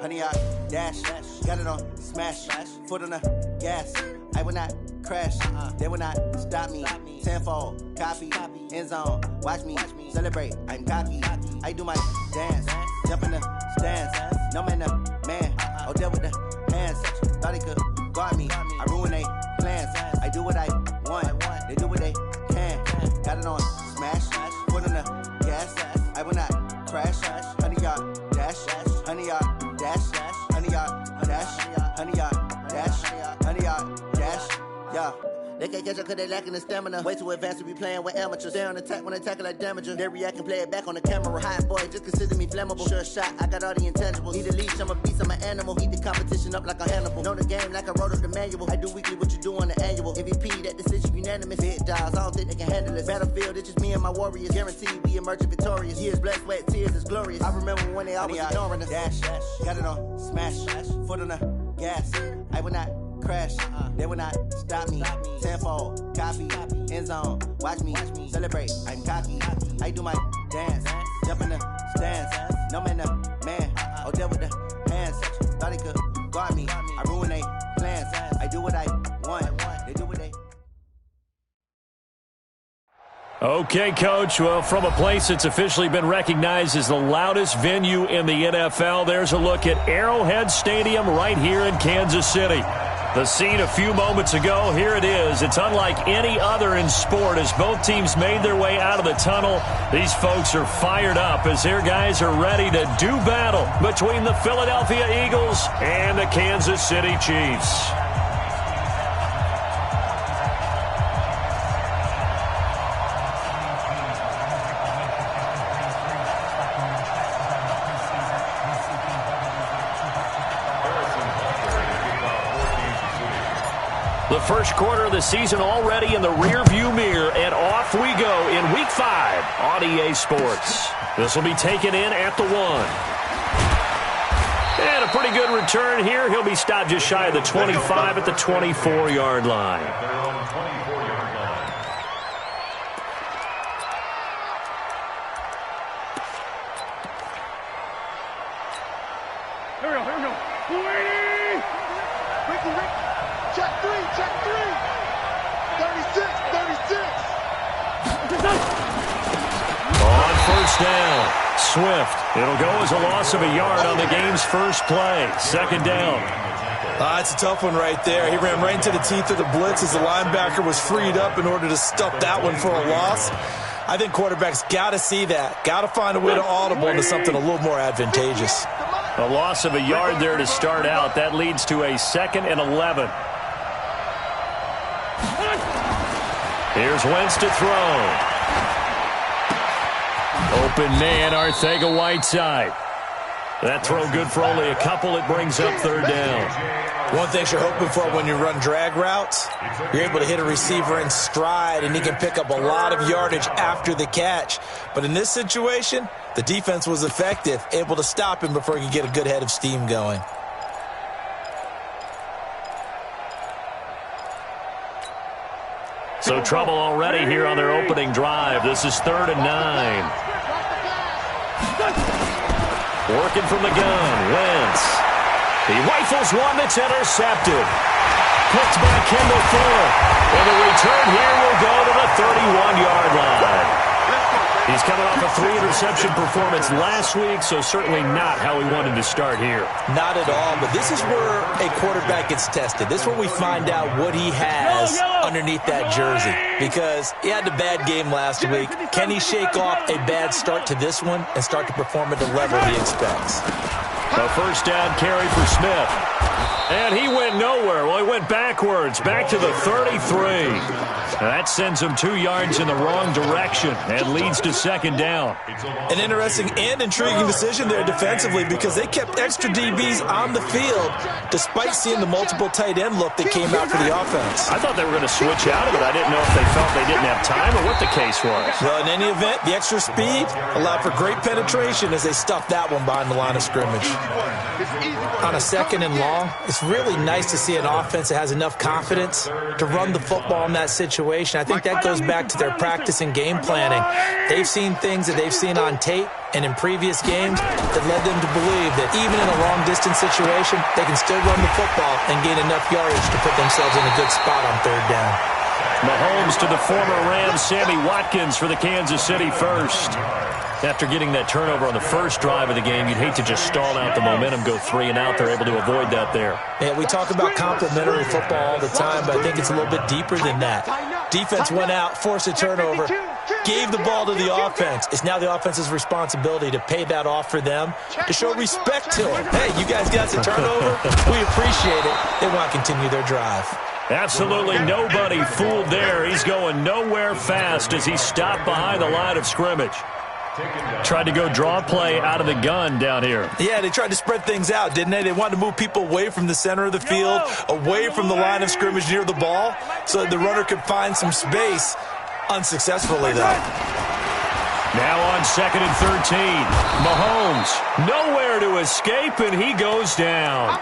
100 yard dash. Got it on smash. Foot on the gas. I will not crash. They will not stop me. Tenfold, copy, end zone. Watch me celebrate. I'm cocky. I do my dance. Jump in the stands. No man, the man. Oh, there with the hands. Thought he could guard me. I ruin they plans. I do what I want. They do what they can. Got it on smash. Foot on the gas. I will not crash. 100 yard dash. 100 yard dash. 100 yard dash. 100 yard dash. 100 yard dash. Yeah. They can't catch up cause they lacking the stamina. Way too advanced to be playing with amateurs. Stay on attack when they tackle like damager. They react and play it back on the camera. Hot boy, just consider me flammable. Sure shot, I got all the intangibles. Need a leash, I'm a beast, I'm an animal. Heat the competition up like a Hannibal. Know the game like I wrote up the manual. I do weekly what you do on the annual. MVP, that decision unanimous. Big dials, I don't think they can handle it. Battlefield, it's just me and my warriors. Guaranteed we emerging victorious. Years, blood, sweat, tears, it's glorious. I remember when they always ignoring us. Dash, got it on smash. Foot on the gas. I will not crash. They will not stop me. Tenfold, copy, end zone. Watch me celebrate. I'm cocky. I do my dance. Jump in the stands. No man, the man. Oh, there with the hands. Thought he could guard me. I ruin they plans. I do what I want. They do what they. Okay, Coach. Well, from a place that's officially been recognized as the loudest venue in the NFL, there's a look at Arrowhead Stadium right here in Kansas City. The scene a few moments ago, here it is. It's unlike any other in sport as both teams made their way out of the tunnel. These folks are fired up as their guys are ready to do battle between the Philadelphia Eagles and the Kansas City Chiefs. The first quarter of the season already in the rearview mirror, and off we go in Week 5 on EA Sports. This will be taken in at the 1. And a pretty good return here. He'll be stopped just shy of the 25 at the 24-yard line. Here we go. Ricky. Check three. 36. On first down, Swift. It'll go as a loss of a yard on the game's first play. Second down. It's a tough one right there. He ran right into the teeth of the blitz as the linebacker was freed up in order to stuff that one for a loss. I think quarterbacks got to see that. Got to find a way to audible into something a little more advantageous. A loss of a yard there to start out. That leads to a 2nd and 11. Here's Wentz to throw. Open man, Arcega-Whiteside. That throw good for only a couple. It brings up third down. One thing you're hoping for when you run drag routes, you're able to hit a receiver in stride, and he can pick up a lot of yardage after the catch. But in this situation, the defense was effective, able to stop him before he could get a good head of steam going. So trouble already here on their opening drive. This is 3rd and 9. Working from the gun, Wentz. He rifles one that's intercepted. Picked by Kendall Fuller. And the return here will go to the 31-yard line. He's coming off a 3-interception performance last week, so certainly not how he wanted to start here. Not at all, but this is where a quarterback gets tested. This is where we find out what he has underneath that jersey, because he had a bad game last week. Can he shake off a bad start to this one and start to perform at the level he expects? A first down carry for Smith. And he went nowhere. Well, he went backwards, back to the 33. That sends him 2 yards in the wrong direction and leads to second down. An interesting and intriguing decision there defensively, because they kept extra DBs on the field despite seeing the multiple tight end look that came out for the offense. I thought they were going to switch out of it. I didn't know if they felt they didn't have time or what the case was. Well, in any event, the extra speed allowed for great penetration as they stuffed that one behind the line of scrimmage. On a 2nd and long, it's really nice to see an offense that has enough confidence to run the football in that situation. I think that goes back to their practice and game planning. They've seen things that they've seen on tape and in previous games that led them to believe that even in a long-distance situation, they can still run the football and gain enough yardage to put themselves in a good spot on 3rd down. Mahomes to the former Rams, Sammy Watkins for the Kansas City first. After getting that turnover on the first drive of the game, you'd hate to just stall out the momentum, go 3 and out. They're able to avoid that there. Yeah, we talk about complementary football all the time, but I think it's a little bit deeper than that. Defense went out, forced a turnover, gave the ball to the offense. It's now the offense's responsibility to pay that off for them, to show respect to them. Hey, you guys got the turnover. We appreciate it. They want to continue their drive. Absolutely nobody fooled there. He's going nowhere fast as he stopped behind the line of scrimmage. Tried to go draw play out of the gun down here. Yeah, they tried to spread things out, didn't they? They wanted to move people away from the center of the field, away from the line of scrimmage near the ball, so that the runner could find some space. Unsuccessfully, though. Now on 2nd and 13. Mahomes, nowhere to escape, and he goes down.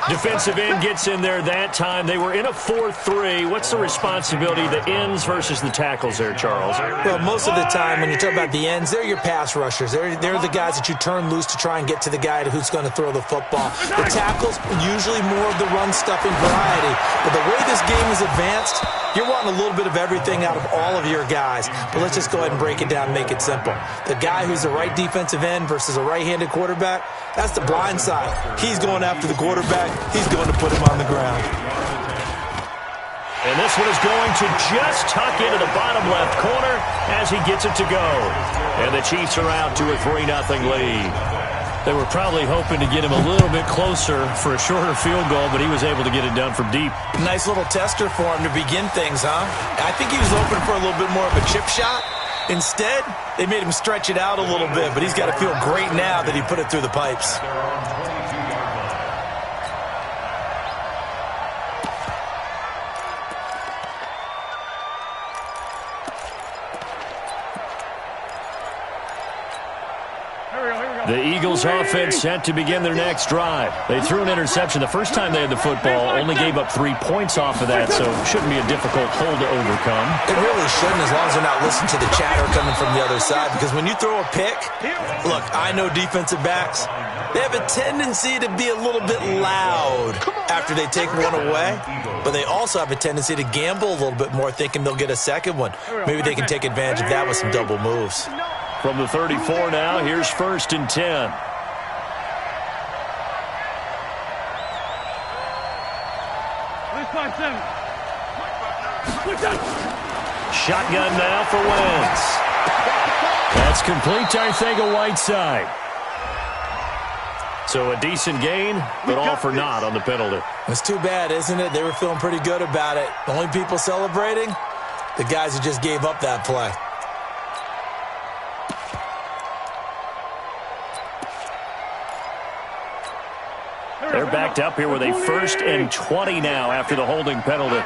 Defensive end gets in there that time. They were in a 4-3. What's the responsibility, the ends versus the tackles there, Charles? Well, most of the time when you talk about the ends, they're your pass rushers. They're the guys that you turn loose to try and get to the guy who's going to throw the football. The tackles, usually more of the run-stuffing variety. But the way this game is advanced, you're wanting a little bit of everything out of all of your guys. But let's just go ahead and break it down and make it simple. The guy who's the right defensive end versus a right-handed quarterback, that's the blind side. He's going after the quarterback. He's going to put him on the ground. And this one is going to just tuck into the bottom left corner as he gets it to go. And the Chiefs are out to a 3-0 lead. They were probably hoping to get him a little bit closer for a shorter field goal, but he was able to get it done from deep. Nice little tester for him to begin things, huh? I think he was hoping for a little bit more of a chip shot. Instead, they made him stretch it out a little bit, but he's got to feel great now that he put it through the pipes. The Eagles offense set to begin their next drive. They threw an interception the first time they had the football, only gave up 3 points off of that, so it shouldn't be a difficult hole to overcome. It really shouldn't, as long as they're not listening to the chatter coming from the other side, because when you throw a pick, look, I know defensive backs, they have a tendency to be a little bit loud after they take one away, but they also have a tendency to gamble a little bit more, thinking they'll get a second one. Maybe they can take advantage of that with some double moves. From the 34 now, here's 1st and 10. Shotgun now for Wentz. That's complete to Arcega-Whiteside. So a decent gain, but all for naught on the penalty. It's too bad, isn't it? They were feeling pretty good about it. The only people celebrating, the guys who just gave up that play. They're backed up here with a 1st and 20 now after the holding penalty.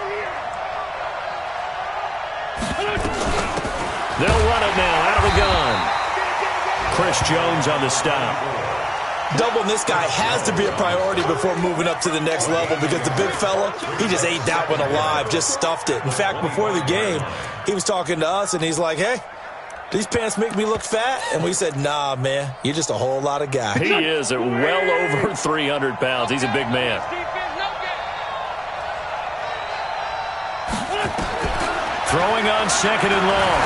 They'll run it now out of the gun. Chris Jones on the stop. Doubling this guy has to be a priority before moving up to the next level, because the big fella, he just ate that one alive, just stuffed it. In fact, before the game, he was talking to us, and he's like, hey, these pants make me look fat? And we said, nah, man, you're just a whole lot of guy. He is at well over 300 pounds. He's a big man. Throwing on 2nd and long.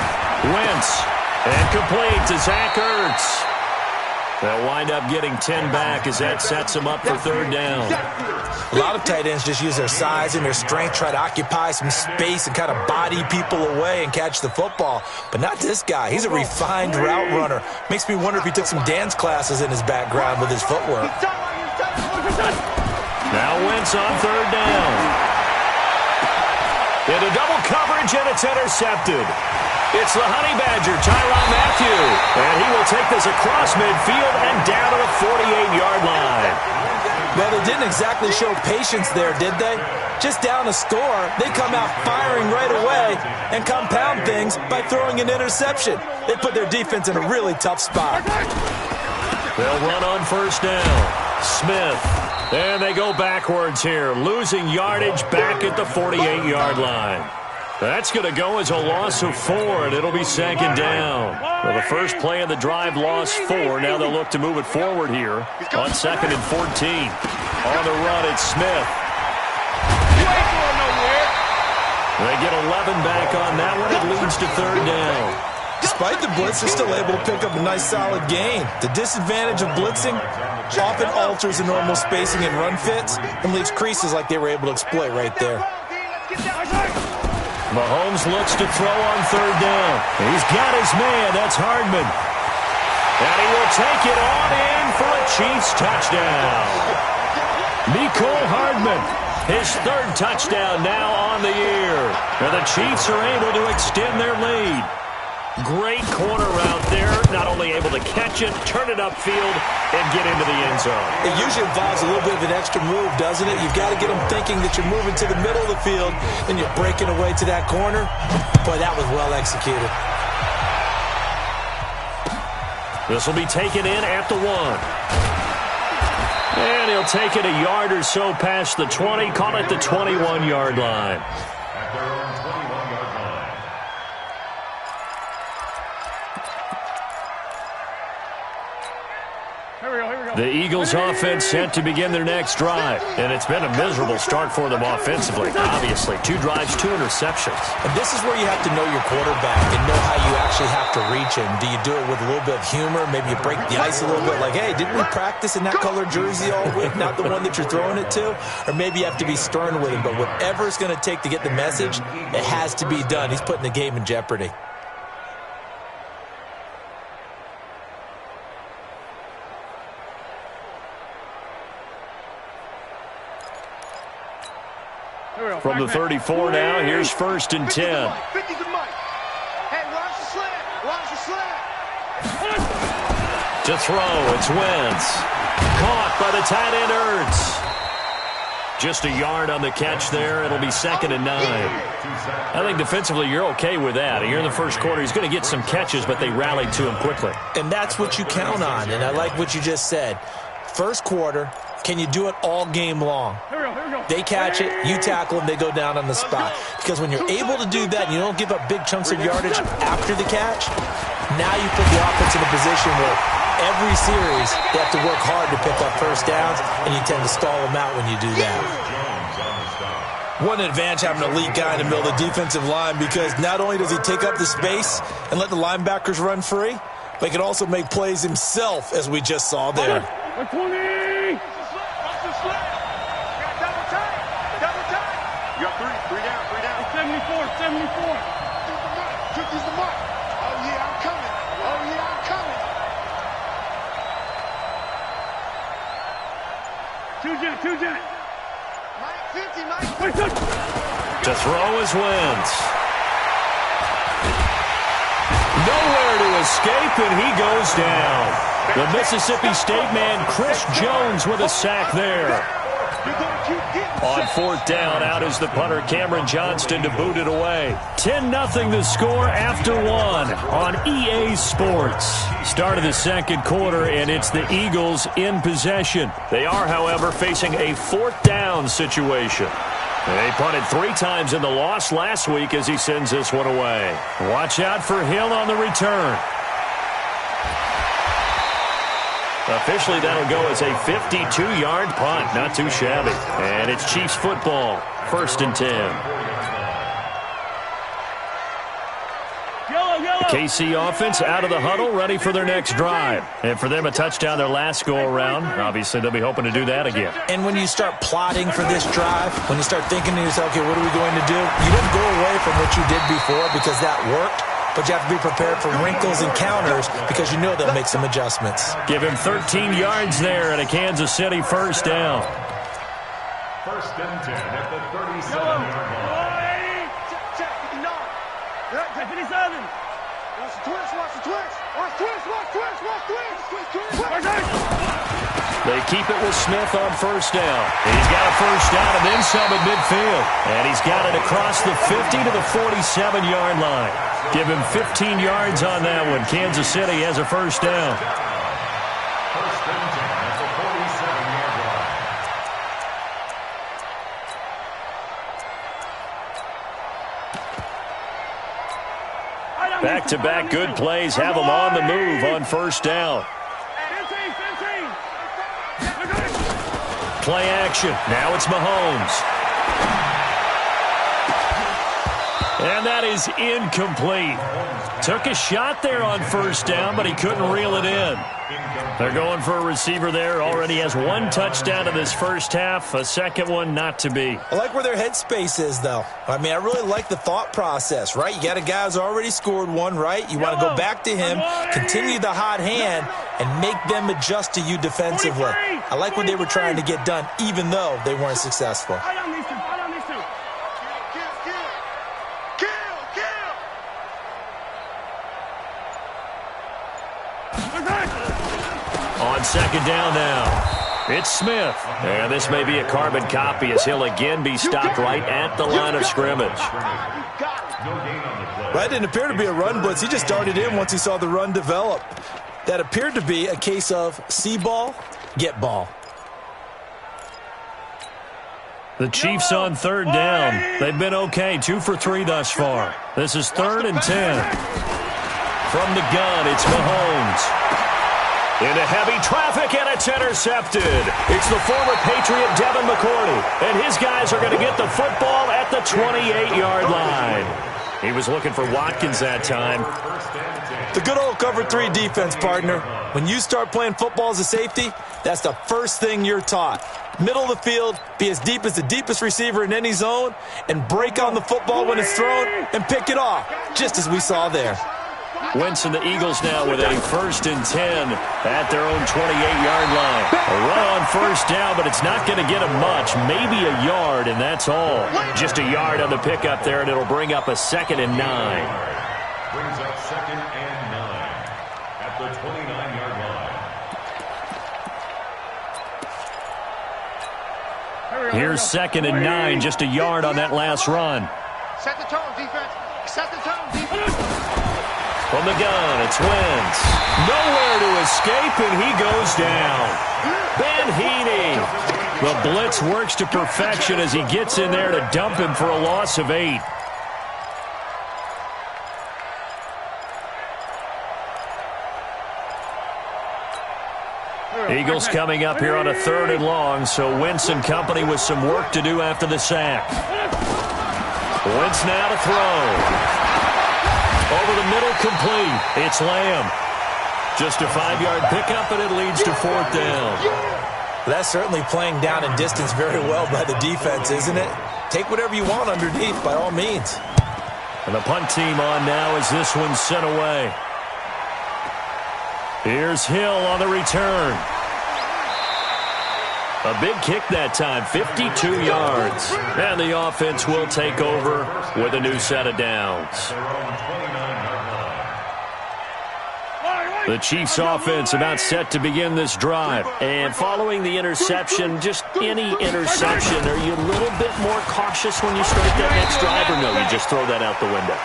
Wentz. And complete to Zach Ertz. They'll wind up getting 10 back as that sets them up for 3rd down. A lot of tight ends just use their size and their strength, try to occupy some space and kind of body people away and catch the football. But not this guy. He's a refined route runner. Makes me wonder if he took some dance classes in his background with his footwork. Now Wentz on 3rd down. Into double coverage, and it's intercepted. It's the Honey Badger, Tyrann Mathieu. And he will take this across midfield and down to the 48-yard line. Well, they didn't exactly show patience there, did they? Just down a score, they come out firing right away and compound things by throwing an interception. They put their defense in a really tough spot. They'll run on first down. Smith. And they go backwards here, losing yardage back at the 48-yard line. That's going to go as a loss of 4, and it'll be second down. Well, the first play of the drive lost 4. Now they'll look to move it forward here on 2nd and 14. On the run, it's Smith. They get 11 back on that one. It leads to 3rd down. Despite the blitz, they're still able to pick up a nice, solid gain. The disadvantage of blitzing often alters the normal spacing and run fits and leaves creases like they were able to exploit right there. Mahomes looks to throw on 3rd down. He's got his man. That's Hardman. And he will take it on in for a Chiefs touchdown. Mecole Hardman, his 3rd touchdown now on the year. And the Chiefs are able to extend their lead. Great corner route there. Not only able to catch it, turn it upfield, and get into the end zone. It usually involves a little bit of an extra move, doesn't it? You've got to get them thinking that you're moving to the middle of the field, and you're breaking away to that corner. Boy, that was well executed. This will be taken in at the 1. And he'll take it a yard or so past the 20, call it the 21-yard line. The Eagles offense set to begin their next drive. And it's been a miserable start for them offensively. Obviously, 2 drives, 2 interceptions. And this is where you have to know your quarterback and know how you actually have to reach him. Do you do it with a little bit of humor? Maybe you break the ice a little bit like, hey, didn't we practice in that color jersey all week? Not the one that you're throwing it to? Or maybe you have to be stern with him. But whatever it's going to take to get the message, it has to be done. He's putting the game in jeopardy. From the 34 now, here's 1st and 10. Hey, watch the slant. Watch the slant. To throw, it's Wentz. Caught by the tight end Ertz. Just a yard on the catch there. It'll be 2nd and 9. I think defensively you're okay with that. Here in the first quarter, he's going to get some catches, but they rallied to him quickly. And that's what you count on, and I like what you just said. First quarter, can you do it all game long? They catch it, you tackle them, they go down on the spot. Because when you're able to do that and you don't give up big chunks of yardage after the catch, now you put the offense in a position where every series they have to work hard to pick up first downs, and you tend to stall them out when you do that. One advantage having an elite guy in the middle of the defensive line, because not only does he take up the space and let the linebackers run free, but he can also make plays himself, as we just saw there. 20. You got 3 down. 74. Use the mark. Oh, yeah, I'm coming. Two jet. Mike 50. To throw is Wentz. Nowhere to escape, and he goes down. The Mississippi State man, Chris Jones, with a sack there. On 4th down, out is the punter, Cameron Johnston, to boot it away. 10-0 the score after 1 on EA Sports. Start of the second quarter, and it's the Eagles in possession. They are, however, facing a 4th down situation. They punted 3 times in the loss last week as he sends this one away. Watch out for Hill on the return. Officially, that'll go as a 52-yard punt. Not too shabby. And it's Chiefs football. 1st and 10. The KC offense out of the huddle, ready for their next drive. And for them, a touchdown their last go-around. Obviously, they'll be hoping to do that again. And when you start plotting for this drive, when you start thinking to yourself, okay, what are we going to do? You don't go away from what you did before because that worked. But you have to be prepared for wrinkles and counters because you know they'll make some adjustments. Give him 13 yards there and a Kansas City 1st down. 1st and 10 at the 37-yard line. Check. 57. Watch the twist. They keep it with Smith on 1st down. He's got a 1st down and then some at midfield. And he's got it across the 50 to the 47-yard line. Give him 15 yards on that one. Kansas City has a 1st down. Back-to-back good plays have them on the move on first down. Play action. Now it's Mahomes. And that is incomplete. Took a shot there on first down, but he couldn't reel it in. They're going for a receiver there. Already has one touchdown in this first half. A second one not to be. I like where their headspace is, though. I mean, I really like the thought process, right? You got a guy who's already scored one, right? You want to go back to him, continue the hot hand, and make them adjust to you defensively. I like what they were trying to get done, even though they weren't successful. On second down now, it's Smith. And this may be a carbon copy as he'll again be stopped right at the line of scrimmage. That didn't appear to be a run blitz. He just darted in once he saw the run develop. That appeared to be a case of see ball, get ball. The Chiefs on third down. They've been okay, 2 for 3 thus far. This is 3rd and 10. From the gun, it's Mahomes. Into heavy traffic, and it's intercepted. It's the former Patriot Devin McCourty, and his guys are going to get the football at the 28-yard line. He was looking for Watkins that time. The good old cover 3 defense, partner. When you start playing football as a safety, that's the first thing you're taught. Middle of the field, be as deep as the deepest receiver in any zone, and break on the football when it's thrown and pick it off, just as we saw there. Wentz and the Eagles now with a 1st and 10 at their own 28-yard line. A run on first down, but it's not going to get them much. Maybe a yard, and that's all. Just a yard on the pickup there, and it'll bring up a 2nd and 9. Brings up 2nd and 9 at the 29-yard line. Here's 2nd and 9, just a yard on that last run. Set the tone, defense. Set the tone, defense. From the gun, it's Wentz. Nowhere to escape, and he goes down. Ben Heaney. The blitz works to perfection as he gets in there to dump him for a loss of 8. Eagles coming up here on a 3rd and long, so Wentz and company with some work to do after the sack. Wentz now to throw. Over the middle, complete. It's Lamb. Just a 5-yard pickup, and it leads to 4th down. That's certainly playing down in distance very well by the defense, isn't it? Take whatever you want underneath, by all means. And the punt team on now as this one's sent away. Here's Hill on the return. A big kick that time, 52 yards. And the offense will take over with a new set of downs. The Chiefs offense about set to begin this drive. And following the interception, just any interception, are you a little bit more cautious when you start that next drive, or no, you just throw that out the window?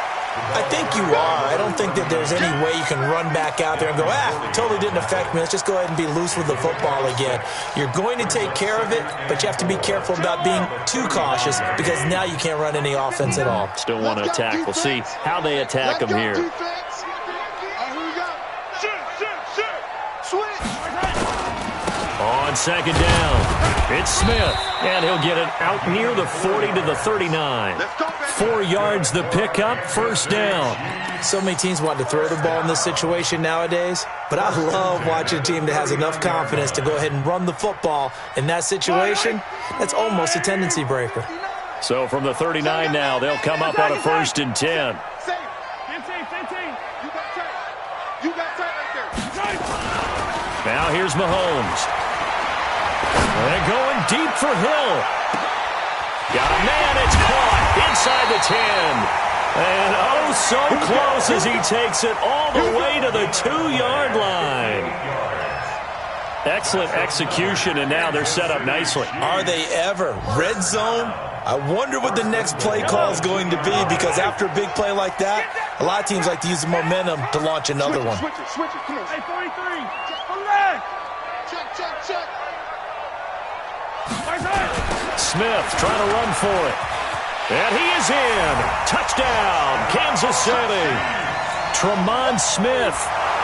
I think you are. I don't think that there's any way you can run back out there and go, totally didn't affect me. Let's just go ahead and be loose with the football again. You're going to take care of it, but you have to be careful about being too cautious because now you can't run any offense at all. Still want to attack. We'll see how they attack them here. On second down, it's Smith, and he'll get it out near the 40 to the 39. 4 yards the pickup, 1st down. So many teams want to throw the ball in this situation nowadays, but I love watching a team that has enough confidence to go ahead and run the football in that situation. That's almost a tendency breaker. So from the 39 now, they'll come up on a 1st and 10. Now here's Mahomes. They're going deep for Hill. Got a man, it's caught inside the 10. And oh, so close as he takes it all the way to the 2-yard line. Excellent execution, and now they're set up nicely. Are they ever? Red zone? I wonder what the next play call is going to be, because after a big play like that, a lot of teams like to use the momentum to launch another one. Switch it, come on. Hey, 43, come back. Check. Smith trying to run for it. And he is in. Touchdown, Kansas City. Tremont Smith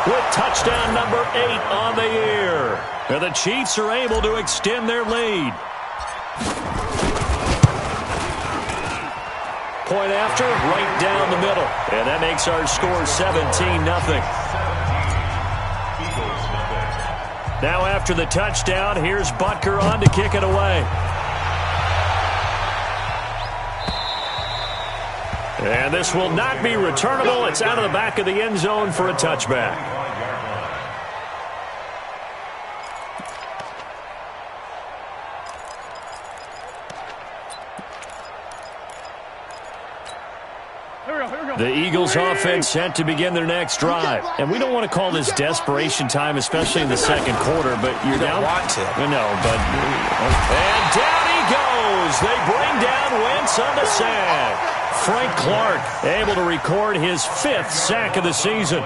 with touchdown number 8 on the year. And the Chiefs are able to extend their lead. Point after, right down the middle. And that makes our score 17-0. Now after the touchdown, here's Butker on to kick it away. And this will not be returnable. It's out of the back of the end zone for a touchback. The Eagles offense set to begin their next drive. And we don't want to call this desperation time, especially in the second quarter, but you're down. Want to. No, but... And down he goes. They bring down Wentz on the sack. Frank Clark able to record his 5th sack of the season.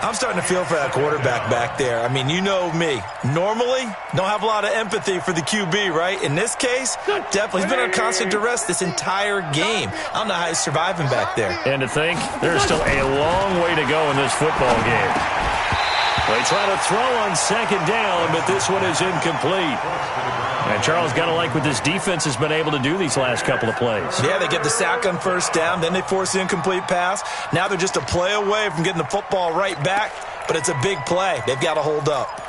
I'm starting to feel for that quarterback back there. I mean, you know me. Normally, don't have a lot of empathy for the QB, right? In this case, definitely. He's been on constant duress this entire game. I don't know how he's surviving back there. And to think, there's still a long way to go in this football game. They try to throw on second down, but this one is incomplete. And Charles, got to like what this defense has been able to do these last couple of plays. Yeah, they get the sack on first down, then they force the incomplete pass. Now they're just a play away from getting the football right back, but it's a big play. They've got to hold up.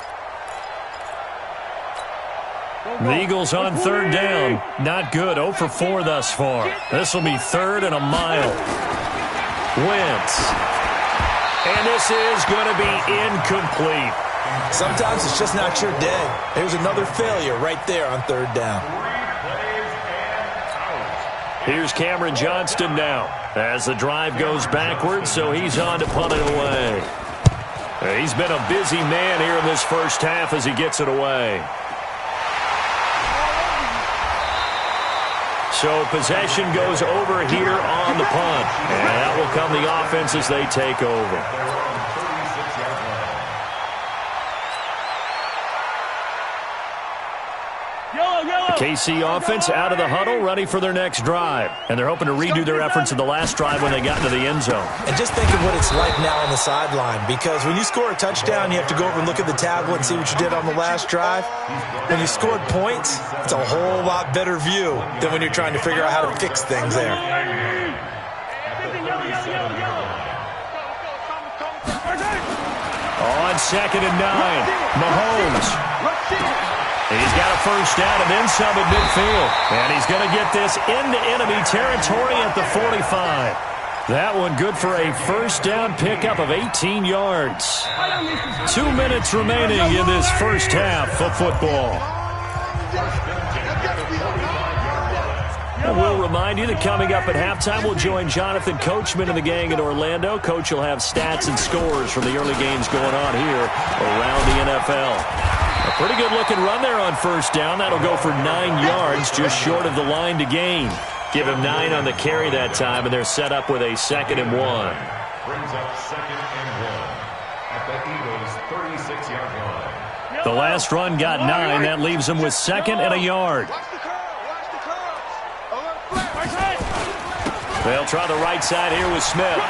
The Eagles on third down. Not good. 0 for 4 thus far. This will be 3rd and a mile. Wentz. And this is going to be incomplete. Sometimes it's just not your day. There's another failure right there on third down. Here's Cameron Johnston now as the drive goes backwards, so he's on to punt it away. He's been a busy man here in this first half as he gets it away. So possession goes over here on the punt, and that will come the offense as they take over. KC offense out of the huddle, ready for their next drive. And they're hoping to redo their efforts in the last drive when they got into the end zone. And just think of what it's like now on the sideline, because when you score a touchdown, you have to go over and look at the tablet and see what you did on the last drive. When you scored points, it's a whole lot better view than when you're trying to figure out how to fix things there. On 2nd and 9, Mahomes. He's got a first down and then some at midfield. And he's going to get this into enemy territory at the 45. That one good for a first down pickup of 18 yards. 2 minutes remaining in this first half of football. And we'll remind you that coming up at halftime, we'll join Jonathan Coachman and the gang in Orlando. Coach will have stats and scores from the early games going on here around the NFL. A pretty good-looking run there on first down. That'll go for 9 yards, just short of the line to gain. Give him 9 on the carry that time, and they're set up with a 2nd and 1. Brings up 2nd and 1 at the Eagles' 36-yard line. The last run got 9. That leaves them with 2nd and a yard. They'll try the right side here with Smith.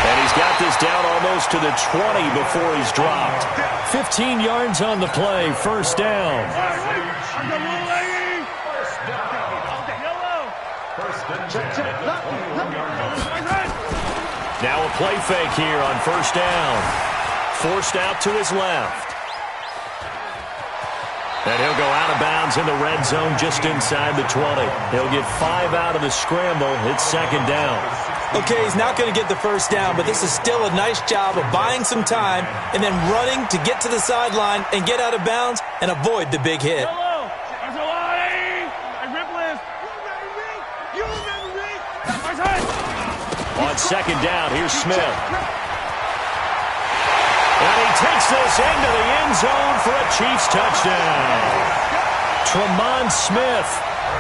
And he's got this down almost to the 20 before he's dropped. 15 yards on the play, first down. Now a play fake here on first down. Forced out to his left. And he'll go out of bounds in the red zone just inside the 20. He'll get 5 out of the scramble. It's 2nd down. Okay, he's not going to get the first down, but this is still a nice job of buying some time and then running to get to the sideline and get out of bounds and avoid the big hit. On 2nd down, here's Smith. And he takes this into the end zone for a Chiefs touchdown. Tremont Smith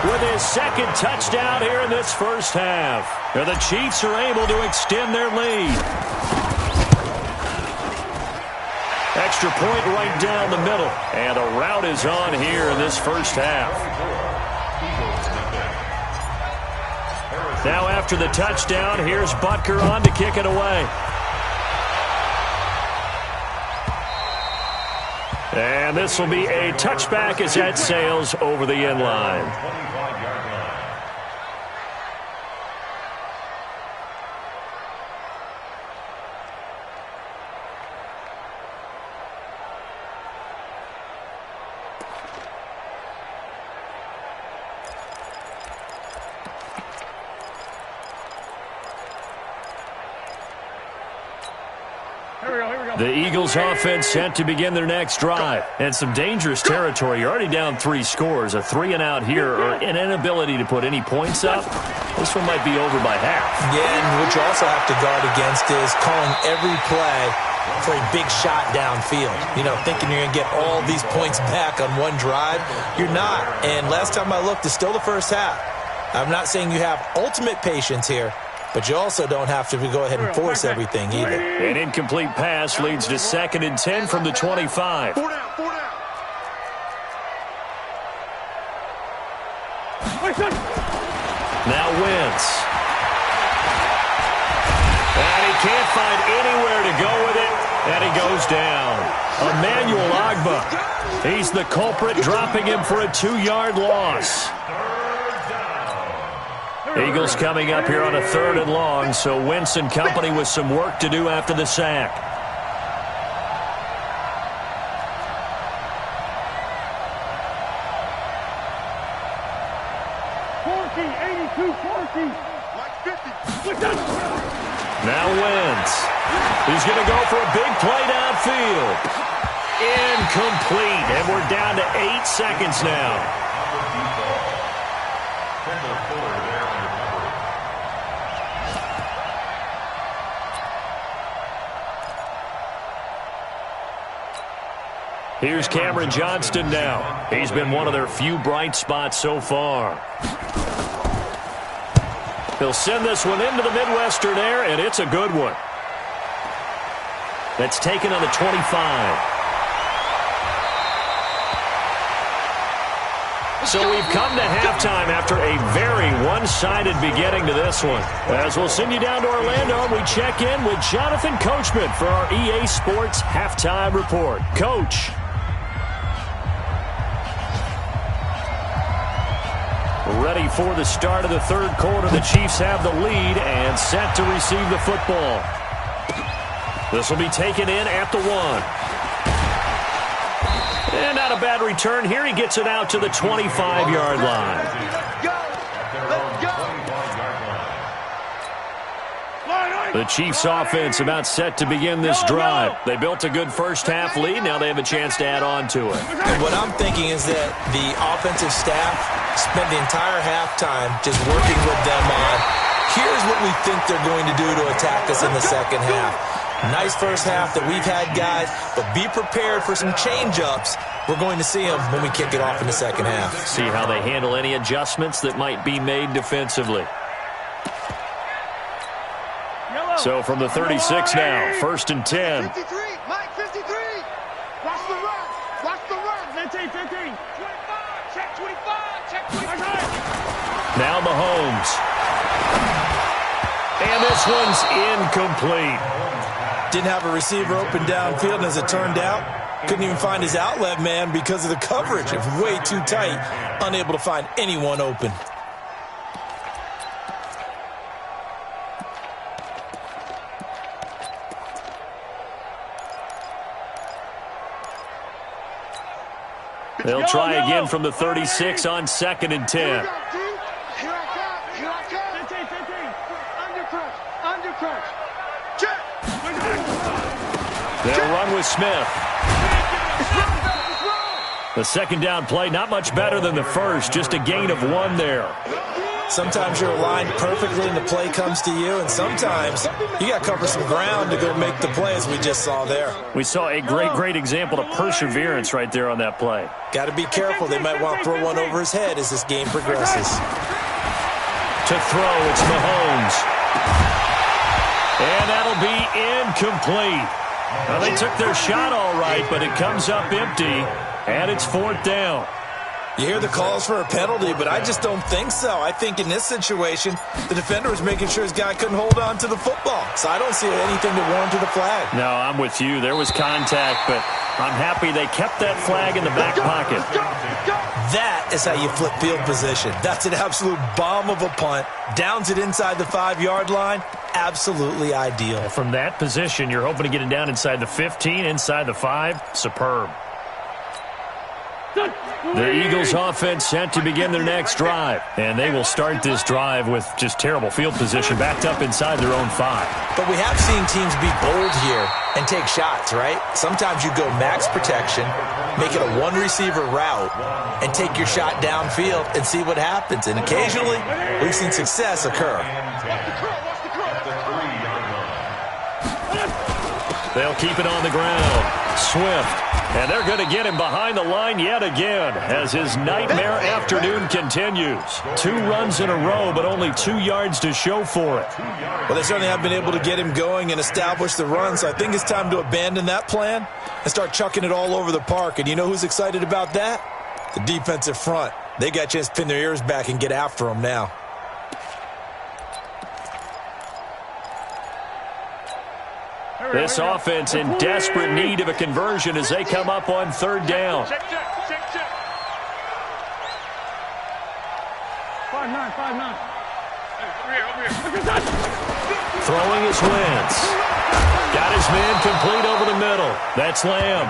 with his 2nd touchdown here in this first half. And the Chiefs are able to extend their lead. Extra point right down the middle. And a rout is on here in this first half. Now after the touchdown, here's Butker on to kick it away. And this will be a touchback as that sails over the end line. The Eagles offense set to begin their next drive. And some dangerous territory. You're already down 3 scores. A 3-and-out here or an inability to put any points up. This one might be over by half. Yeah, and what you also have to guard against is calling every play for a big shot downfield. You know, thinking you're going to get all these points back on one drive. You're not. And last time I looked, it's still the first half. I'm not saying you have ultimate patience here, but you also don't have to go ahead and force everything either. An incomplete pass leads to 2nd and 10 from the 25. Four down. Now Wentz. And he can't find anywhere to go with it, and he goes down. Emmanuel Ogbah. He's the culprit, dropping him for a 2-yard loss. Eagles coming up here on a 3rd and long, so Wentz and company with some work to do after the sack. Now Wentz. He's going to go for a big play downfield. Incomplete, and we're down to 8 seconds now. Here's Cameron Johnston now. He's been one of their few bright spots so far. He'll send this one into the Midwestern air, and it's a good one. That's taken on the 25. So we've come to halftime after a very one-sided beginning to this one. As we'll send you down to Orlando, we check in with Jonathan Coachman for our EA Sports Halftime Report. Coach. Ready for the start of the 3rd quarter. The Chiefs have the lead and set to receive the football. This will be taken in at the 1. And not a bad return here. He gets it out to the 25-yard line. The Chiefs offense about set to begin this drive. They built a good first-half lead. Now they have a chance to add on to it. And what I'm thinking is that the offensive staff spent the entire halftime just working with them on, here's what we think they're going to do to attack us in the second half. Nice first half that we've had, guys, but be prepared for some change-ups. We're going to see them when we kick it off in the second half. See how they handle any adjustments that might be made defensively. So from the 36 now, 1st and 10. 53, Mike, 53. Watch the run. Watch the run. 15, 15. 25, check 25, check 25. Now Mahomes. And this one's incomplete. Didn't have a receiver open downfield, and as it turned out, couldn't even find his outlet man because of the coverage. It was way too tight, unable to find anyone open. They'll try again from the 36 on 2nd and 10. Here I come. 15, 15. Under crush. Check. They'll run with Smith. The 2nd down play, not much better than the first, just a gain of 1 there. Sometimes you're aligned perfectly and the play comes to you, and sometimes you got to cover some ground to go make the play, as we just saw there. We saw a great example of perseverance right there on that play. Got to be careful. They might want to throw one over his head as this game progresses. To throw, it's Mahomes. And that'll be incomplete. Well, they took their shot all right, but it comes up empty, and it's 4th down. You hear the calls for a penalty, but I just don't think so. I think in this situation, the defender was making sure his guy couldn't hold on to the football. So I don't see anything to warrant a flag. No, I'm with you. There was contact, but I'm happy they kept that flag in the back pocket. That is how you flip field position. That's an absolute bomb of a punt. Downs it inside the 5-yard line. Absolutely ideal. From that position, you're hoping to get it down inside the 15, inside the 5. Superb. The Eagles offense set to begin their next drive. And they will start this drive with just terrible field position backed up inside their own 5. But we have seen teams be bold here and take shots, right? Sometimes you go max protection, make it a one-receiver route, and take your shot downfield and see what happens. And occasionally, we've seen success occur. They'll keep it on the ground. Swift. And they're going to get him behind the line yet again as his nightmare afternoon continues. 2 runs in a row, but only 2 yards to show for it. Well, they certainly have been able to get him going and establish the run, so I think it's time to abandon that plan and start chucking it all over the park. And you know who's excited about that? The defensive front. They got a chance to pin their ears back and get after him now. This offense in desperate need of a conversion as they come up on 3rd down. Check. 5-9. Over here. Throwing is Wentz. Got his man complete over the middle. That's Lamb.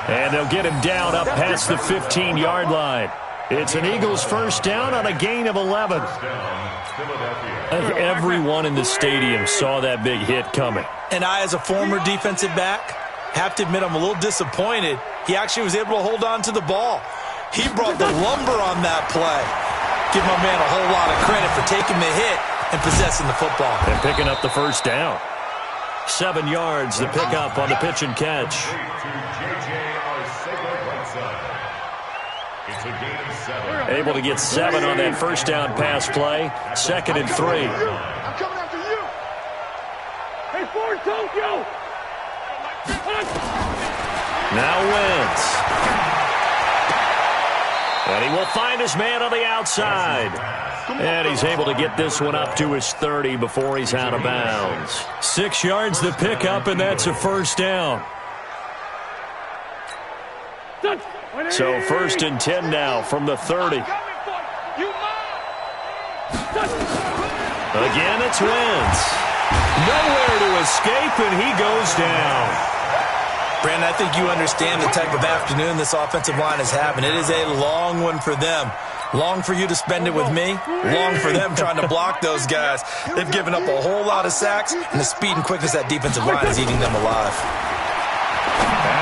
And they'll get him down up past the 15-yard line. It's an Eagles first down on a gain of 11. I think everyone in the stadium saw that big hit coming. And I, as a former defensive back, have to admit I'm a little disappointed. He actually was able to hold on to the ball. He brought the lumber on that play. Give my man a whole lot of credit for taking the hit and possessing the football. And picking up the first down. 7 yards the pickup on the pitch and catch. Able to get 7 on that first down pass play. 2nd and 3. I'm coming after you. Hey, Ford, Tokyo. Now Wentz. And he will find his man on the outside. And he's able to get this one up to his 30 before he's out of bounds. 6 yards the pickup, and that's a first down. So 1st and 10 now from the 30. Again, it's Wentz. Nowhere to escape, and he goes down. Brandon, I think you understand the type of afternoon this offensive line is having. It is a long one for them. Long for you to spend it with me. Long for them trying to block those guys. They've given up a whole lot of sacks, and the speed and quickness of that defensive line is eating them alive.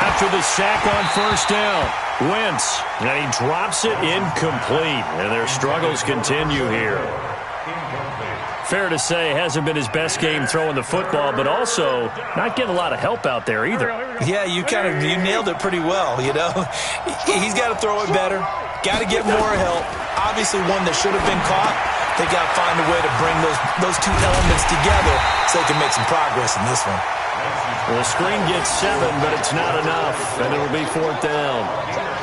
After the sack on first down, Wentz, and he drops it incomplete. And their struggles continue here. Fair to say, hasn't been his best game throwing the football, but also not getting a lot of help out there either. Yeah, you nailed it pretty well, you know. He's got to throw it better. Got to get more help. Obviously one that should have been caught. They got to find a way to bring those 2 elements together so they can make some progress in this one. Well, the screen gets 7, but it's not enough, and it'll be 4th down.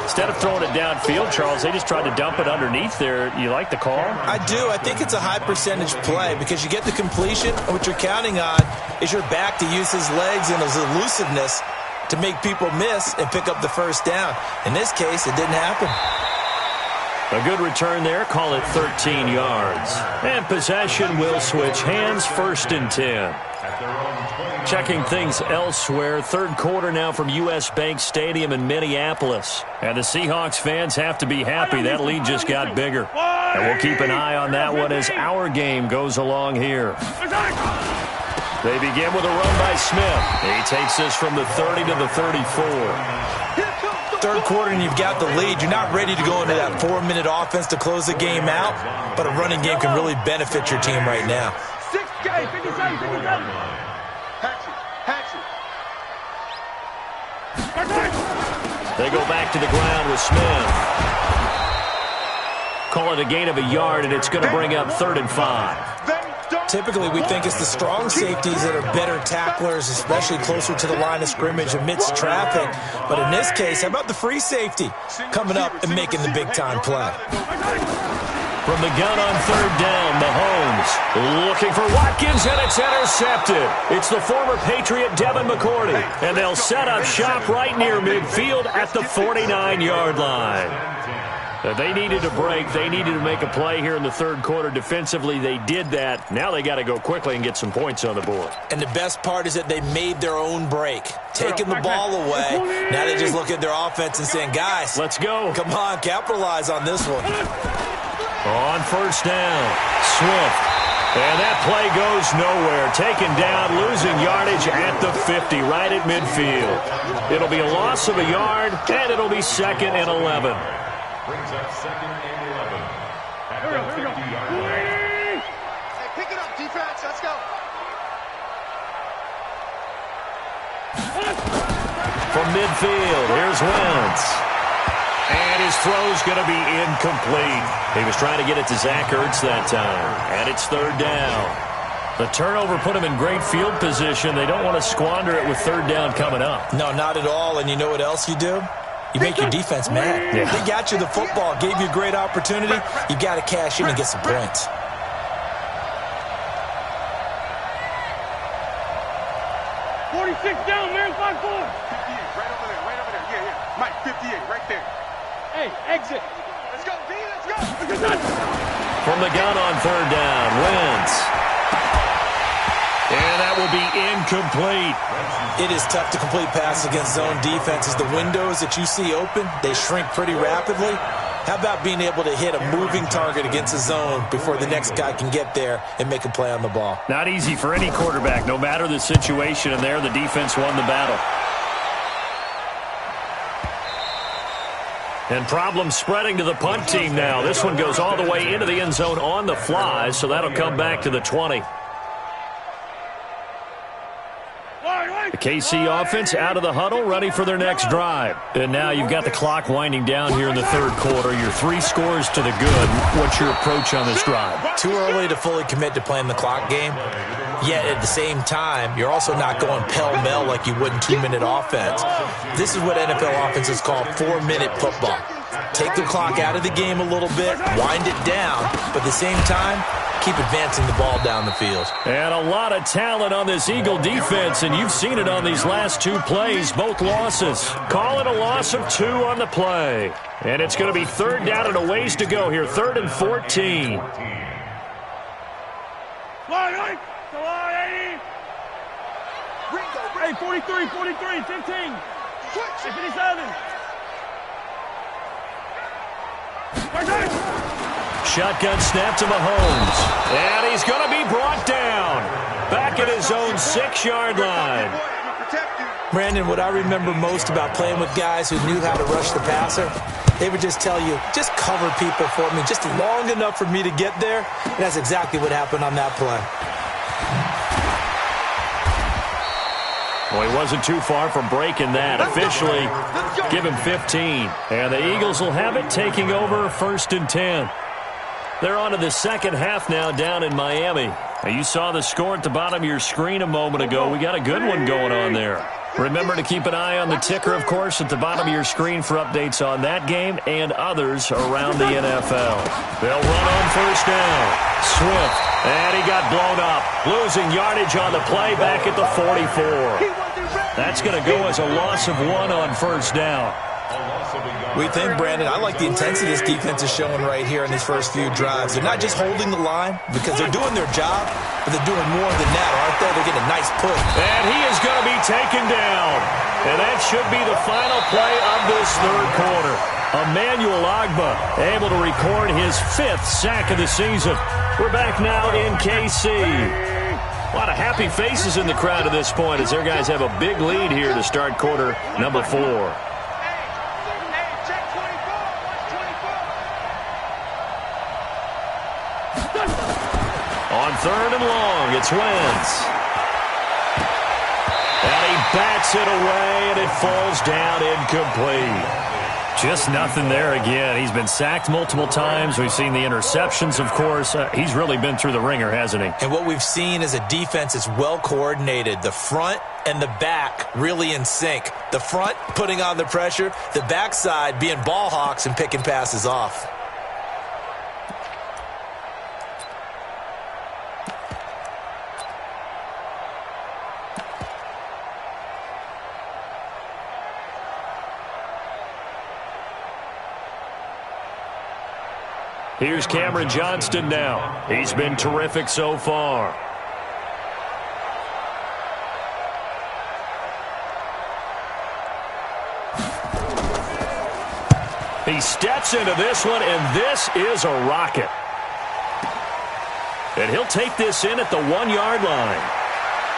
Instead of throwing it downfield, Charles, they just tried to dump it underneath there. You like the call? I do. I think it's a high percentage play because you get the completion, and what you're counting on is your back to use his legs and his elusiveness to make people miss and pick up the first down. In this case, it didn't happen. A good return there. Call it 13 yards. And possession will switch hands. 1st and 10. Checking things elsewhere. 3rd quarter now from U.S. Bank Stadium in Minneapolis. And the Seahawks fans have to be happy. That lead just got bigger. And we'll keep an eye on that one as our game goes along here. They begin with a run by Smith. He takes this from the 30 to the 34. 3rd quarter and you've got the lead. You're not ready to go into that 4-minute offense to close the game out, but a running game can really benefit your team right now. 57. They go back to the ground with Smith. Call it a gain of a yard, and it's going to bring up 3rd and 5. They don't Typically, we think it's the strong safeties that are better tacklers, especially closer to the line of scrimmage amidst traffic. But in this case, how about the free safety coming up and making the big-time play? From the gun on third down, Mahomes looking for Watkins, and it's intercepted. It's the former Patriot Devin McCourty, and they'll set up shop right near midfield at the 49-yard line. They needed a break. They needed to make a play here in the third quarter. Defensively, they did that. Now they got to go quickly and get some points on the board. And the best part is that they made their own break, taking the ball away. Now they just look at their offense and saying, guys, let's go. Come on, capitalize on this one. On first down, Swift. And that play goes nowhere. Taken down, losing yardage at the 50, right at midfield. It'll be a loss of a yard, and it'll be 2nd and 11. Brings up 2nd and 11 at the 50-yard line. Hey, pick it up, defense. Let's go. From midfield, here's Wentz. And his throw's going to be incomplete. He was trying to get it to Zach Ertz that time. And it's third down. The turnover put him in great field position. They don't want to squander it with third down coming up. No, not at all. And you know what else you do? You make your defense mad. Yeah. They got you the football, gave you a great opportunity. You got to cash in and get some points. Down, man, 5-4. 58, right over there, right over there. Yeah, yeah. Mike, 58, right there. Hey, exit. Let's go, B, let's go. From the gun on third down, Wentz. And that will be incomplete. It is tough to complete passes against zone defenses. The windows that you see open, they shrink pretty rapidly. How about being able to hit a moving target against a zone before the next guy can get there and make a play on the ball? Not easy for any quarterback, no matter the situation, and there the defense won the battle. And problems spreading to the punt team now. This one goes all the way into the end zone on the fly, so that'll come back to the 20. The KC offense out of the huddle, ready for their next drive. And now you've got the clock winding down here in the third quarter. You're 3 scores to the good. What's your approach on this drive? Too early to fully commit to playing the clock game. Yet at the same time, you're also not going pell-mell like you would in 2-minute offense. This is what NFL offenses call 4-minute football. Take the clock out of the game a little bit, wind it down, but at the same time, keep advancing the ball down the field. And a lot of talent on this Eagle defense, and you've seen it on these last 2 plays, both losses. Call it a loss of 2 on the play. And it's going to be third down and a ways to go here, 3rd and 14. Hey, 43, 43, 15. 57. Shotgun snap to Mahomes. And he's going to be brought down. Back at his own 6-yard line. Brandon, what I remember most about playing with guys who knew how to rush the passer, they would just tell you, just cover people for me, just long enough for me to get there. And that's exactly what happened on that play. Well, he wasn't too far from breaking that. Officially, give him 15. And the Eagles will have it, taking over 1st and 10. They're on to the second half now down in Miami. Now, you saw the score at the bottom of your screen a moment ago. We got a good one going on there. Remember to keep an eye on the ticker, of course, at the bottom of your screen for updates on that game and others around the NFL. They'll run on first down. Swift, and he got blown up. Losing yardage on the play back at the 44. That's going to go as a loss of 1 on first down. We think, Brandon, I like the intensity this defense is showing right here in these first few drives. They're not just holding the line because they're doing their job, but they're doing more than that, aren't they? They're getting a nice push. And he is going to be taken down. And that should be the final play of this third quarter. Emmanuel Ogbah able to record his 5th sack of the season. We're back now in KC. A lot of happy faces in the crowd at this point as their guys have a big lead here to start quarter number 4. On 3rd and long, it's Wentz. And he bats it away, and it falls down incomplete. Just nothing there again. He's been sacked multiple times. We've seen the interceptions, of course. He's really been through the ringer, hasn't he? And what we've seen is a defense that's well coordinated. The front and the back really in sync. The front putting on the pressure, the backside being ball hawks and picking passes off. Here's Cameron Johnston now. He's been terrific so far. He steps into this one, and this is a rocket. And he'll take this in at the 1-yard line.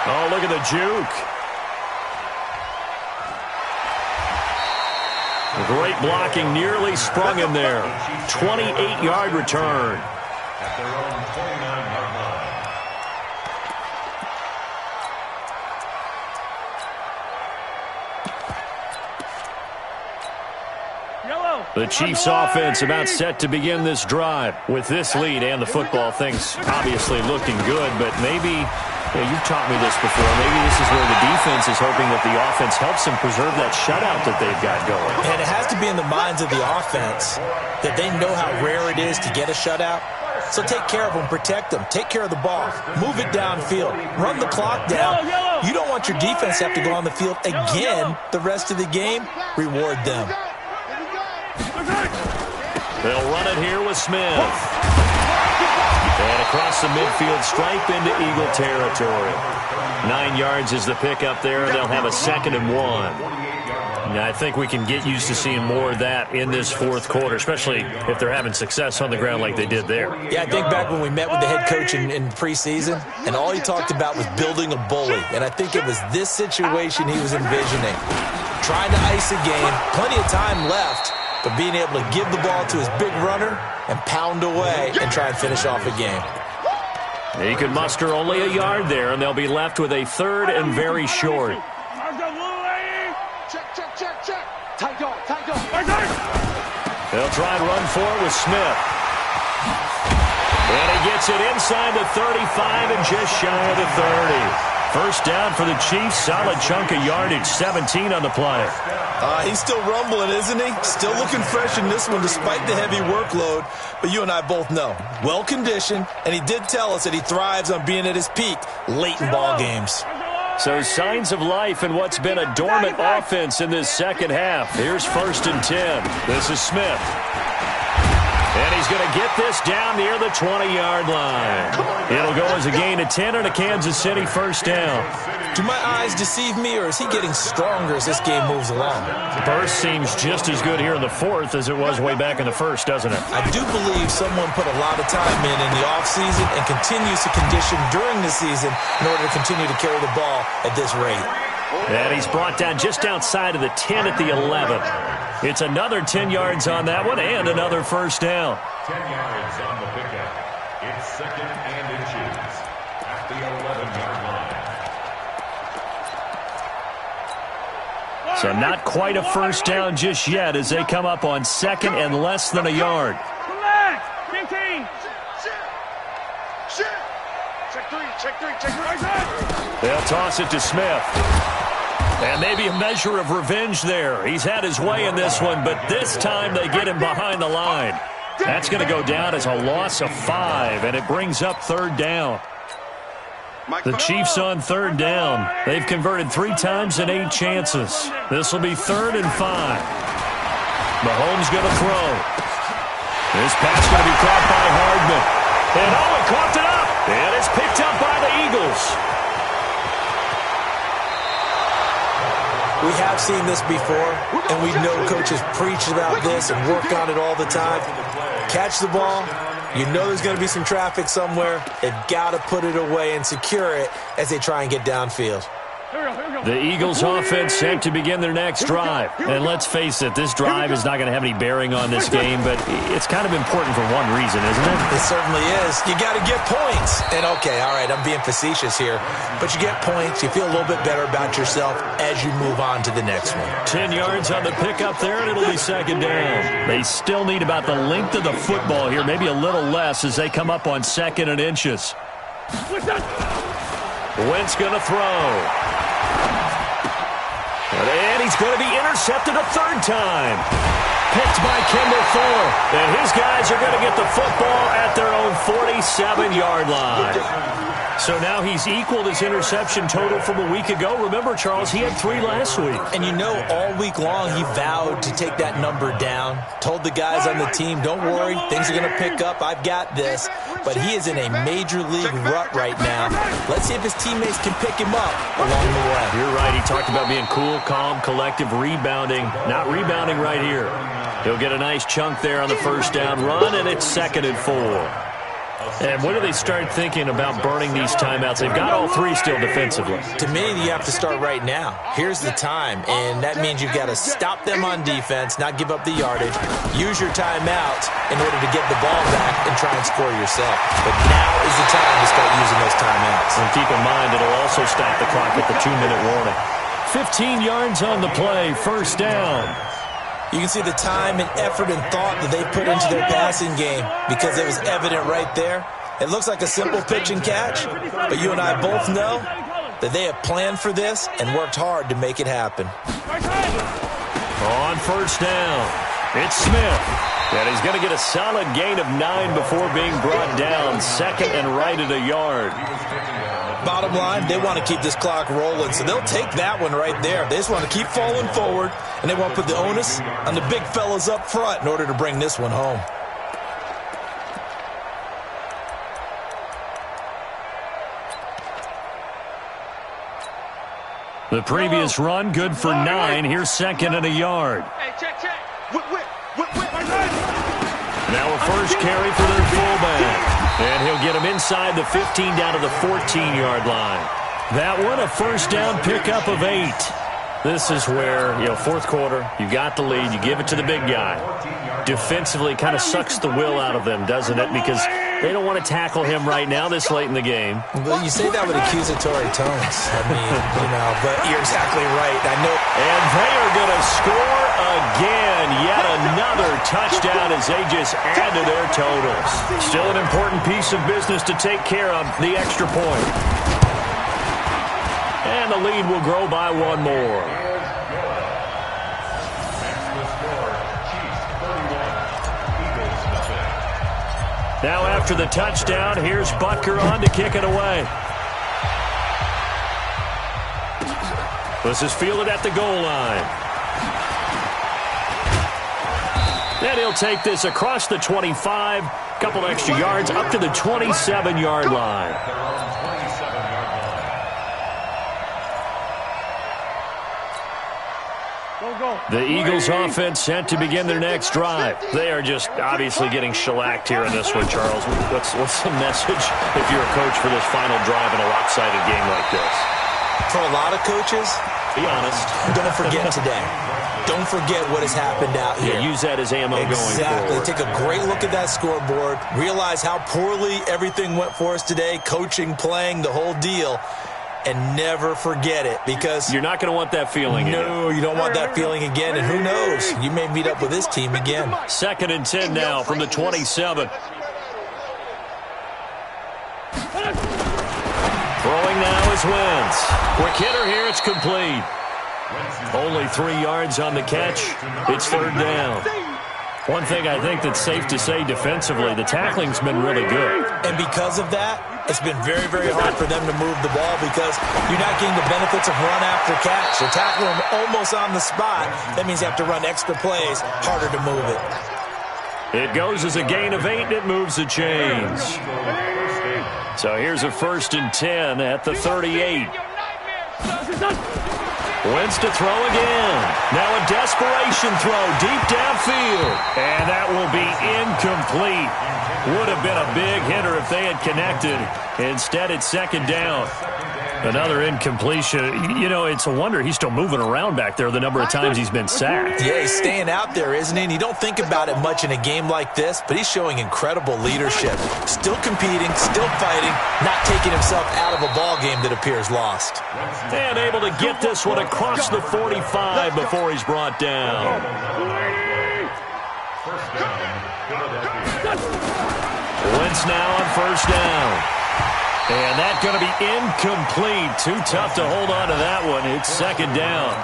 Oh, look at the juke. Great blocking, nearly sprung him there. 28-yard return. At their own 29-yard line. The Chiefs offense about set to begin this drive. With this lead and the football, things obviously looking good, but maybe, you've taught me this before, maybe this is where the defense is hoping that the offense helps them preserve that shutout that they've got going. And it has to be in the minds of the offense that they know how rare it is to get a shutout. So take care of them, protect them, take care of the ball, move it downfield, run the clock down. You don't want your defense to have to go on the field again the rest of the game. Reward them. They'll run it here with Smith. And across the midfield stripe into Eagle territory. 9 yards is the pickup there. They'll have a 2nd and 1. Now, I think we can get used to seeing more of that in this fourth quarter, especially if they're having success on the ground like they did there. Yeah, I think back when we met with the head coach in preseason, and all he talked about was building a bully. And I think it was this situation he was envisioning. Trying to ice a game, plenty of time left, but being able to give the ball to his big runner and pound away and try and finish off a game. He could muster only a yard there, and they'll be left with a 3rd and very short. They'll try and run for it with Smith. And he gets it inside the 35 and just shy of the 30. First down for the Chiefs. Solid chunk of yardage. 17 on the play. He's still rumbling, isn't he? Still looking fresh in this one despite the heavy workload. But you and I both know, well-conditioned, and he did tell us that he thrives on being at his peak late in ball games. So signs of life in what's been a dormant offense in this second half. Here's 1st and 10. This is Smith. And he's going to get this down near the 20-yard line. It'll go as a gain of 10 and a Kansas City first down. Do my eyes deceive me, or is he getting stronger as this game moves along? Burst seems just as good here in the fourth as it was way back in the first, doesn't it? I do believe someone put a lot of time in the offseason and continues to condition during the season in order to continue to carry the ball at this rate. And he's brought down just outside of the 10 at the 11. It's another 10 yards on that one and another first down. 10 yards on the pickup. It's 2nd and inches at the 11-yard line. So not quite a first down just yet as they come up on 2nd and less than a yard. They'll toss it to Smith. And maybe a measure of revenge there. He's had his way in this one, but this time they get him behind the line. That's going to go down as a loss of 5, and it brings up 3rd down. The Chiefs on 3rd down. They've converted 3 times in 8 chances. This will be 3rd and 5. Mahomes going to throw. This pass going to be caught by Hardman. And he caught it up. And it's picked up by the Eagles. We have seen this before, and we know coaches preach about this and work on it all the time. Catch the ball. You know there's going to be some traffic somewhere. They've got to put it away and secure it as they try and get downfield. The Eagles offense set to begin their next drive. And let's face it, this drive is not going to have any bearing on this game, but it's kind of important for one reason, isn't it? It certainly is. You got to get points. And okay, all right, I'm being facetious here, but you get points, you feel a little bit better about yourself as you move on to the next one. 10 yards on the pickup there, and it'll be second down. They still need about the length of the football here, maybe a little less as they come up on 2nd and inches. Wentz going to throw. And he's going to be intercepted a third time. Picked by Kendall Fuller. And his guys are going to get the football at their own 47-yard line. So now he's equaled his interception total from a week ago. Remember, Charles, he had 3 last week. And you know, all week long he vowed to take that number down. Told the guys on the team, don't worry, things are going to pick up. I've got this. But he is in a major league rut right now. Let's see if his teammates can pick him up along the way. You're right. He talked about being cool, calm, collective, rebounding. Not rebounding right here. He'll get a nice chunk there on the first down run, and it's 2nd and 4. And when do they start thinking about burning these timeouts? They've got all 3 still defensively. To me, you have to start right now. Here's the time, and that means you've got to stop them on defense, not give up the yardage, use your timeout in order to get the ball back and try and score yourself. But now is the time to start using those timeouts. And keep in mind, it'll also stop the clock at the 2-minute warning. 15 yards on the play, first down. You can see the time and effort and thought that they put into their passing game because it was evident right there. It looks like a simple pitch and catch, but you and I both know that they have planned for this and worked hard to make it happen. On first down, it's Smith. And he's going to get a solid gain of 9 before being brought down. 2nd and right at a yard. Bottom line, they want to keep this clock rolling, so they'll take that one right there. They just want to keep falling forward, and they want to put the onus on the big fellas up front in order to bring this one home. The previous run, good for 9. Here's 2nd and a yard. Hey, check. Whip. Now a first carry for their fullback. And he'll get him inside the 15 down to the 14-yard line. That one, a first down pickup of 8. This is where, fourth quarter, you got the lead, you give it to the big guy. Defensively kind of sucks the will out of them, doesn't it? Because they don't want to tackle him right now this late in the game. Well, you say that with accusatory tones. I mean, but you're exactly right. I know. And they are going to score again. Yet another touchdown as they just add to their totals. Still an important piece of business to take care of, the extra point. And the lead will grow by 1 more. Now after the touchdown, here's Butker on to kick it away. This is fielded at the goal line. Then he'll take this across the 25, couple extra yards up to the 27-yard line. The Eagles offense set to begin their next drive. They are just obviously getting shellacked here in this one, Charles. What's the message if you're a coach for this final drive in a lopsided game like this? For a lot of coaches, be honest, don't forget today. Don't forget what has happened out here. Yeah, use that as ammo going forward. Exactly. Take a great look at that scoreboard. Realize how poorly everything went for us today. Coaching, playing, the whole deal. And never forget it, because you're not going to want that feeling again. No, you don't want that feeling again. And who knows? You may meet up with this team again. 2nd and 10 now from the 27. Throwing now is Wentz. Quick hitter here. It's complete. Only 3 yards on the catch. It's 3rd down. One thing I think that's safe to say defensively, the tackling's been really good. And because of that, it's been very, very hard for them to move the ball because you're not getting the benefits of run after catch. They're tackling them almost on the spot. That means you have to run extra plays, harder to move it. It goes as a gain of 8, and it moves the chains. So here's a 1st and 10 at the 38. Wentz to throw again. Now a desperation throw deep downfield. And that will be incomplete. Would have been a big hitter if they had connected. Instead, it's 2nd down. Another incompletion. You know, it's a wonder he's still moving around back there the number of times he's been sacked. Yeah, he's staying out there, isn't he? And you don't think about it much in a game like this, but he's showing incredible leadership. Still competing, still fighting, not taking himself out of a ball game that appears lost. And able to get this one across the 45 before he's brought down. First down, Philadelphia. Wentz now on first down. And that's going to be incomplete. Too tough to hold on to that one. It's second down.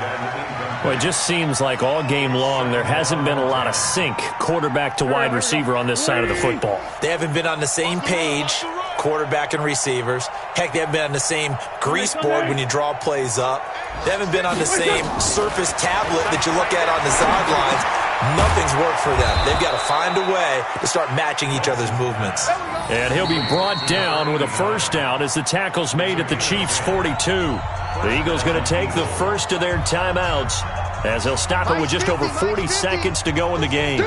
Well, it just seems like all game long there hasn't been a lot of sync quarterback to wide receiver on this side of the football. They haven't been on the same page, quarterback and receivers. Heck, they haven't been on the same grease board when you draw plays up. They haven't been on the same surface tablet that you look at on the sidelines. Nothing's worked for them. They've got to find a way to start matching each other's movements. And he'll be brought down with a first down as the tackle's made at the Chiefs' 42. The Eagles going to take the first of their timeouts as they'll stop it with just over 40 seconds to go in the game.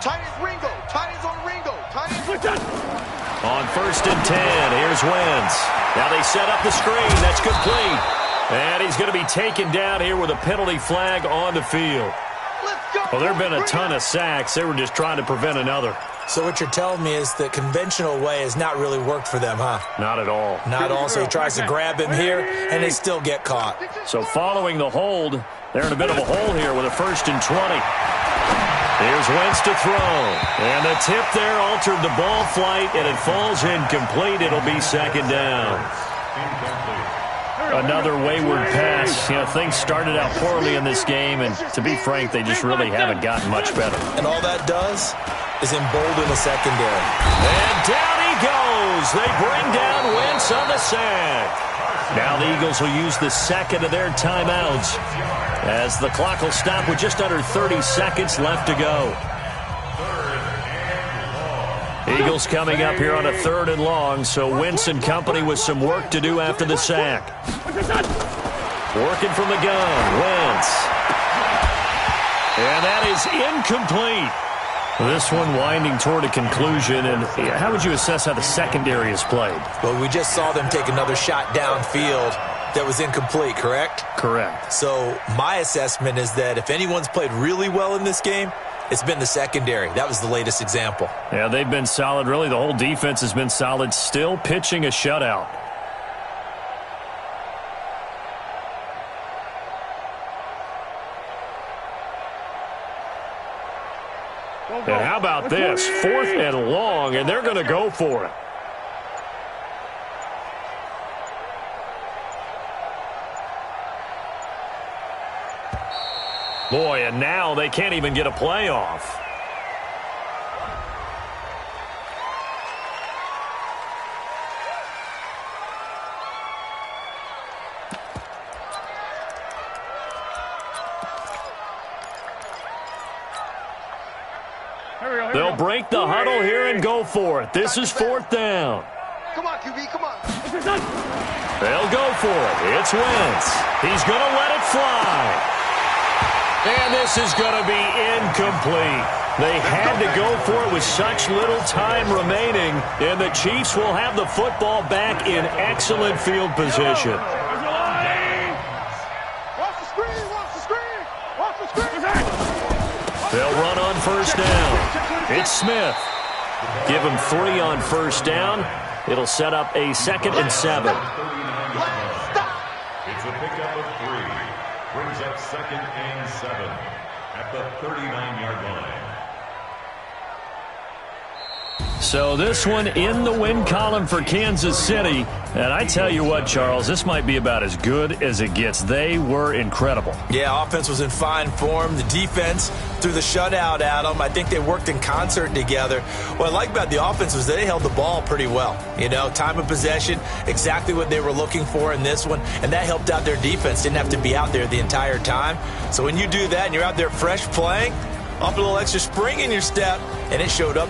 Tight end Ringo. Tight end's on Ringo. Tight end. On first and 10, here's Wentz. Now they set up the screen. That's complete. And he's going to be taken down here with a penalty flag on the field. Well, there have been a ton of sacks. They were just trying to prevent another. So what you're telling me is the conventional way has not really worked for them, huh? Not at all. Not at all. So he tries to grab him here, and they still get caught. So following the hold, they're in a bit of a hole here with a first and 20. Here's Wentz to throw. And the tip there altered the ball flight, and it falls incomplete. It'll be second down. Another wayward pass. You know, things started out poorly in this game, and to be frank, they just really haven't gotten much better. And all that does is embolden the secondary. And down he goes. They bring down Wentz on the sack. Now the Eagles will use the second of their timeouts as the clock will stop with just under 30 seconds left to go. Eagles coming up here on a third and long, so Wentz and company with some work to do after the sack. Working from the gun, Wentz. And that is incomplete. This one winding toward a conclusion, and how would you assess how the secondary has played? Well, we just saw them take another shot downfield that was incomplete, correct? Correct. So my assessment is that if anyone's played really well in this game, it's been the secondary. That was the latest example. Yeah, they've been solid. Really, the whole defense has been solid. Still pitching a shutout. And how about this? Fourth and long, and they're going to go for it. Boy, and now they can't even get a playoff. They'll break the huddle here and go for it. This is fourth down. Come on, QB, come on. They'll go for it. It's Wentz. He's going to let it fly. And this is going to be incomplete. They had to go for it with such little time remaining, and the Chiefs will have the football back in excellent field position. Watch the screen, watch the screen, watch the screen. They'll run on first down. It's Smith. Give him 3 on first down. It'll set up a 2nd and 7. It's a pickup of 3. Brings up 2nd and 7 at the 39-yard line. So this one in the win column for Kansas City. And I tell you what, Charles, this might be about as good as it gets. They were incredible. Yeah, offense was in fine form. The defense threw the shutout at them. I think they worked in concert together. What I like about the offense was they held the ball pretty well. You know, time of possession, exactly what they were looking for in this one. And that helped out their defense. Didn't have to be out there the entire time. So when you do that and you're out there fresh playing, off a little extra spring in your step, and it showed up.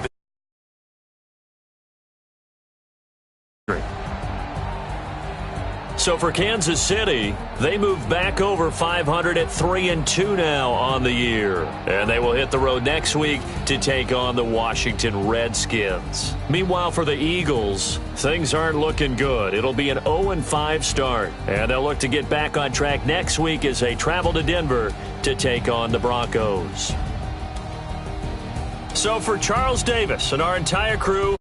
So for Kansas City, they move back over 500 at 3-2 now on the year. And they will hit the road next week to take on the Washington Redskins. Meanwhile, for the Eagles, things aren't looking good. It'll be an 0-5 start. And they'll look to get back on track next week as they travel to Denver to take on the Broncos. So for Charles Davis and our entire crew,